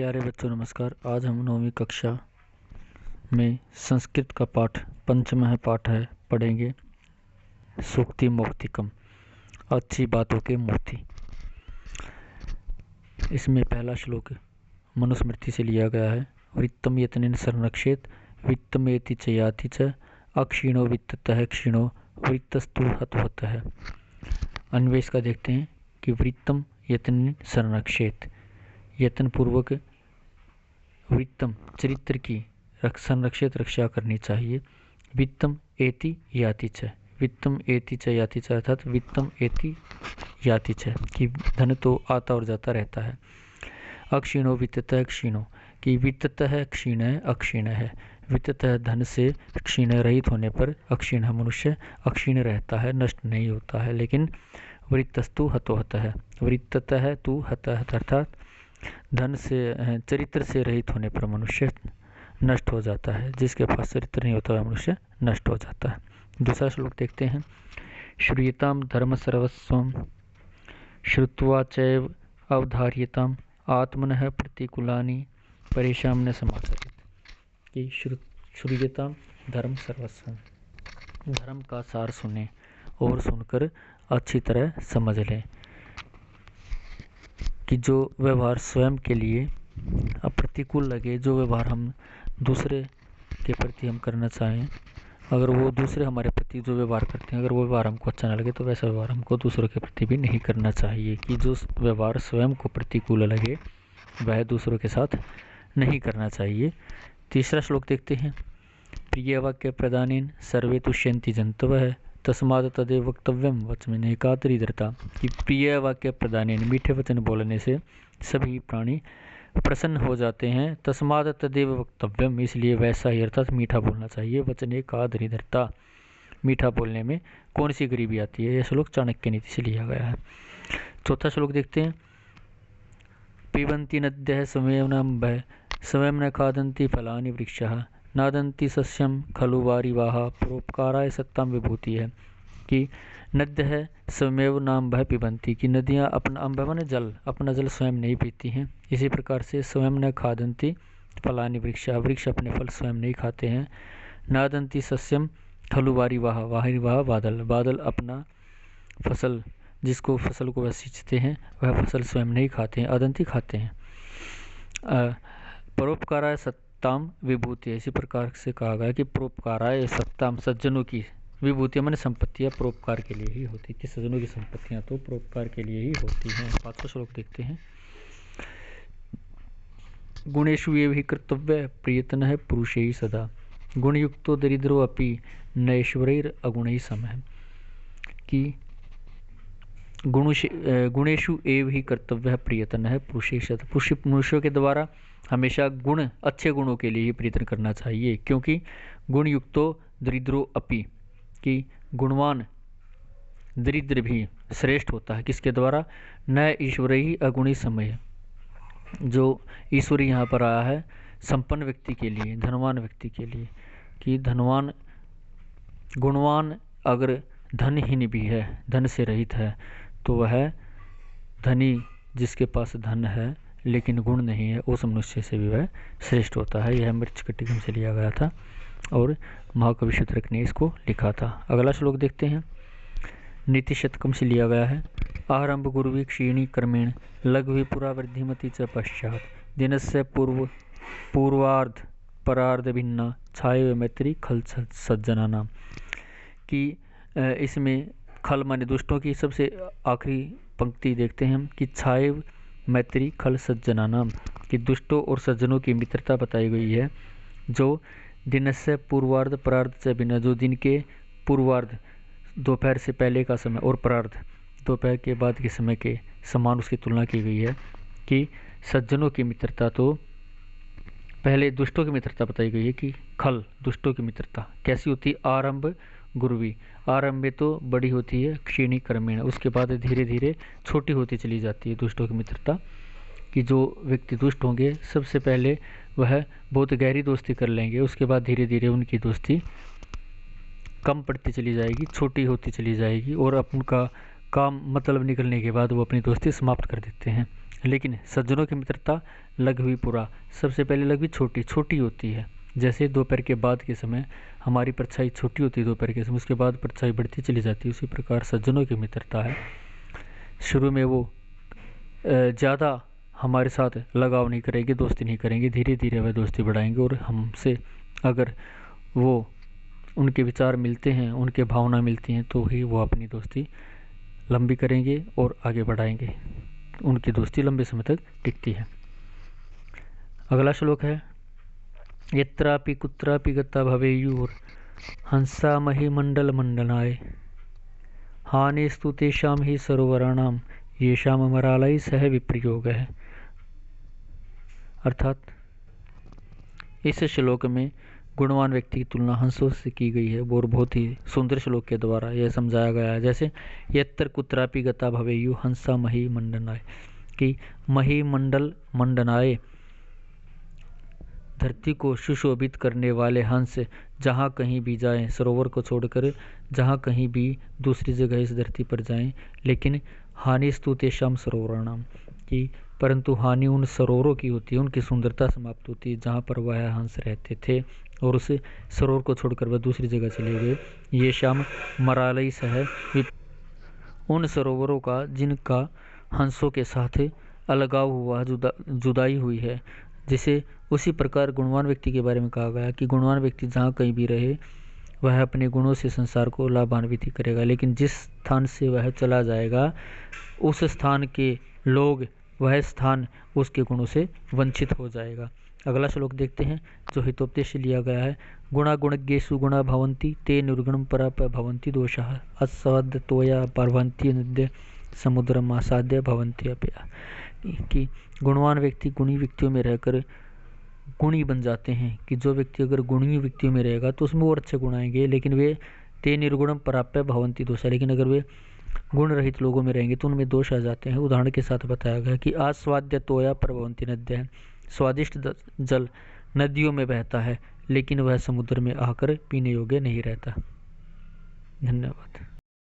प्यारे बच्चों नमस्कार। आज हम 9वीं कक्षा में संस्कृत का पाठ पंचम है पाठ है पढ़ेंगे सूक्ति मौक्तिकम, अच्छी बातों के मोती। इसमें पहला श्लोक मनुस्मृति से लिया गया है। वृत्तम यतनेन संरक्षेत वित्तमेति च याति च अक्षीणो वित्ततः क्षीणो वृत्तस्तु हतोहतः। अन्वेष का देखते हैं कि वृत्तम यतनेन संरक्षेत, यत्न पूर्वक वित्तम चरित्र की संरक्षित रक्षा करनी चाहिए। वित्तम एति याति च, वित्तम एति च याति च अर्थात वित्तम एति याति च कि धन तो आता और जाता रहता है। अक्षीणो वित्ततः क्षीणो कि वित्ततः क्षीण है अक्षीण है। वित्ततः धन से क्षीण रहित होने पर अक्षीण मनुष्य अक्षीण रहता है, नष्ट नहीं होता है। लेकिन वृत्तस्तु हतोहतः, वृत्ततः तु हतः अर्थात धन से चरित्र से रहित होने पर मनुष्य नष्ट हो जाता है। जिसके पास चरित्र नहीं होता वह मनुष्य नष्ट हो जाता है। दूसरा श्लोक देखते हैं। श्रूयताम धर्म सर्वस्वम श्रुत्वा चैव अवधार्यताम आत्मनः प्रतिकूलानि परेशान न समाचरेत् कि श्रूयताम धर्म सर्वस्वम, धर्म का सार सुने और सुनकर अच्छी तरह समझ लें कि जो व्यवहार स्वयं के लिए प्रतिकूल लगे, जो व्यवहार हम दूसरे के प्रति हम करना चाहें, अगर वो दूसरे हमारे प्रति जो व्यवहार करते हैं अगर वो व्यवहार हमको अच्छा न लगे तो वैसा व्यवहार हमको दूसरों के प्रति भी नहीं करना चाहिए। कि जो व्यवहार स्वयं को प्रतिकूल लगे वह दूसरों के साथ नहीं करना चाहिए। तीसरा श्लोक देखते हैं। प्रिय वाक्य प्रदानेन सर्वे तुष्यन्ति जंतवः तस्मात् तदेव वक्तव्यम वचमेन एकादरिद्रता कि प्रिय वाक्य प्रदानेन मीठे वचन बोलने से सभी प्राणी प्रसन्न हो जाते हैं। तस्मात् तदेव वक्तव्यम इसलिए वैसा ही अर्थात मीठा बोलना चाहिए। वचन एकादरिद्रता मीठा बोलने में कौन सी गरीबी आती है। यह श्लोक चाणक्य नीति से लिया गया है। चौथा श्लोक देखते हैं। पिबन्ति नद्यः स्वयं स्वयं न खादन्ति फलानि वृक्षः नादंती सस्यम खलु वारिवाह परोपकाराय सत्ताम विभूति है कि नद्य है स्वमेव नाम भय पिबंती कि नदियाँ अपना अम्भ माने जल, अपना जल स्वयं नहीं पीती हैं। इसी प्रकार से स्वयं न खादंती फलानि वृक्षा, वृक्ष अपने फल स्वयं नहीं खाते हैं। नादंती सस्यम खलु वारिवाह, वारिवाह बादल, बादल अपना फसल जिसको फसल को वह सींचते हैं वह फसल स्वयं नहीं खाते हैं, अदंती खाते हैं। परोपकाराय सत्ताम विभूति, इसी प्रकार से कहा गया कि परोपकाराय सत्ताम सज्जनों की विभूतियाँ माने संपत्तियाँ परोपकार के लिए ही होती थी। सज्जनों की संपत्तियाँ तो परोपकार के लिए ही होती हैं। पांचवा श्लोक देखते हैं। गुणेषु एव हि कर्तव्य प्रयत्नः पुरुषैः सदा गुणयुक्तो दरिद्रो अपि नैश्वर्यैर अगुणैः समः कि गुणेषु एव ही कर्तव्य प्रयत्न है पुरुषैः सदा, मनुष्यों के द्वारा हमेशा गुण अच्छे गुणों के लिए ही प्रयत्न करना चाहिए। क्योंकि गुणयुक्तो दरिद्रो अपि कि गुणवान दरिद्र भी श्रेष्ठ होता है। किसके द्वारा? न ईश्वरी अगुणी समय, जो ईश्वरी यहाँ पर आया है संपन्न व्यक्ति के लिए, धनवान व्यक्ति के लिए कि धनवान गुणवान अगर धनहीन भी है, धन से रहित है तो वह धनी जिसके पास धन है लेकिन गुण नहीं है उस मनुष्य से भी वह श्रेष्ठ होता है। यह मृच्छकटिकम से लिया गया था और महाकवि शतरक ने इसको लिखा था। अगला श्लोक देखते हैं। नीति शतकम से लिया गया है। आरंभ गुरुवी क्षीणी क्रमेण लघु पुरावृद्धिमति च पश्चात दिनस्य पूर्वार्ध परार्ध भिन्ना छाया मैत्री खल सज्जना नाम कि इसमें खल माने दुष्टों की सबसे आखिरी पंक्ति देखते हैं हम कि छाए मैत्री खल सज्जना नाम कि दुष्टों और सज्जनों की मित्रता बताई गई है। जो दिन से पूर्वार्ध परार्ध से बिना, जो दिन के पूर्वार्ध दोपहर से पहले का समय और परार्ध दोपहर के बाद के समय के समान उसकी तुलना की गई है। कि सज्जनों की मित्रता तो पहले दुष्टों की मित्रता बताई गई है कि खल दुष्टों की मित्रता कैसी होती। आरंभ गुरुवी, आरंभ में तो बड़ी होती है, क्षीणी क्रमेण उसके बाद धीरे धीरे छोटी होती चली जाती है दुष्टों की मित्रता। कि जो व्यक्ति दुष्ट होंगे सबसे पहले वह बहुत गहरी दोस्ती कर लेंगे, उसके बाद धीरे धीरे उनकी दोस्ती कम पड़ती चली जाएगी, छोटी होती चली जाएगी और उनका काम मतलब निकलने के बाद वो अपनी दोस्ती समाप्त कर देते हैं। लेकिन सज्जनों की मित्रता लघवी पुरा। सबसे पहले लघवी छोटी छोटी होती है, जैसे दोपहर के बाद के समय हमारी परछाई छोटी होती है दोपहर के समय, उसके बाद परछाई बढ़ती चली जाती है। उसी प्रकार सज्जनों की मित्रता है, शुरू में वो ज़्यादा हमारे साथ लगाव नहीं करेंगे, दोस्ती नहीं करेंगे, धीरे धीरे वह दोस्ती बढ़ाएंगे और हमसे अगर वो उनके विचार मिलते हैं, उनके भावना मिलती हैं, तो ही वो अपनी दोस्ती लंबी करेंगे और आगे बढ़ाएंगे। उनकी दोस्ती लंबे समय तक टिकती है। अगला श्लोक है यत्रापि कुत्रापि गता भवेयुर हंसा मही मंडल मंडनाय हानिस्तु तेषां ही सरोवराणाम येषाम अमरालय सह विप्रयोग है। अर्थात इस श्लोक में गुणवान व्यक्ति की तुलना हंसों से की गई है और बहुत ही सुंदर श्लोक के द्वारा यह समझाया गया है। जैसे यत्र कुत्रापि गता भवेयु हंसा मही मंडनाय, कि मही मंडल मंडनाय धरती को सुशोभित करने वाले हंस जहाँ कहीं भी जाएं, सरोवर को छोड़कर जहाँ कहीं भी दूसरी जगह इस धरती पर जाएं, लेकिन हानि स्तुतेषाम सरोवराणाम, की परंतु हानि उन सरोवरों की होती है, उनकी सुंदरता समाप्त होती है जहाँ पर वह हंस रहते थे और उस सरोवर को छोड़कर वह दूसरी जगह चले गए। ये शाम मरालई सह उन सरोवरों का जिनका हंसों के साथ अलगाव हुआ, जुदाई हुई है। जिसे उसी प्रकार गुणवान व्यक्ति के बारे में कहा गया कि गुणवान व्यक्ति जहाँ कहीं भी रहे वह अपने गुणों से संसार को लाभान्वित करेगा, लेकिन जिस स्थान से वह चला जाएगा उस स्थान के लोग, वह स्थान उसके गुणों से वंचित हो जाएगा। अगला श्लोक देखते हैं जो हितोपदेश लिया गया है। गुणा गुणज्ञेषु गुणा भवन्ति ते निर्गुणं पराप भवन्ति दोषाः अस्वाद्यतोया भवन्ति नद्य समुद्रम आसाद्य भवन्ति अपया, कि गुणवान व्यक्ति गुणी व्यक्तियों में रहकर गुणी बन जाते हैं, कि जो व्यक्ति अगर गुणी व्यक्तियों में रहेगा तो उसमें और अच्छे गुण आएंगे, लेकिन वे ते निर्गुणम पराप्य भवन्ति दोषा, लेकिन अगर वे गुण रहित लोगों में रहेंगे तो उनमें दोष आ जाते हैं। उदाहरण के साथ बताया गया कि आस्वाद्य तोया प्रभवंती नद्य, स्वादिष्ट जल नदियों में बहता है लेकिन वह समुद्र में आकर पीने योग्य नहीं रहता। धन्यवाद।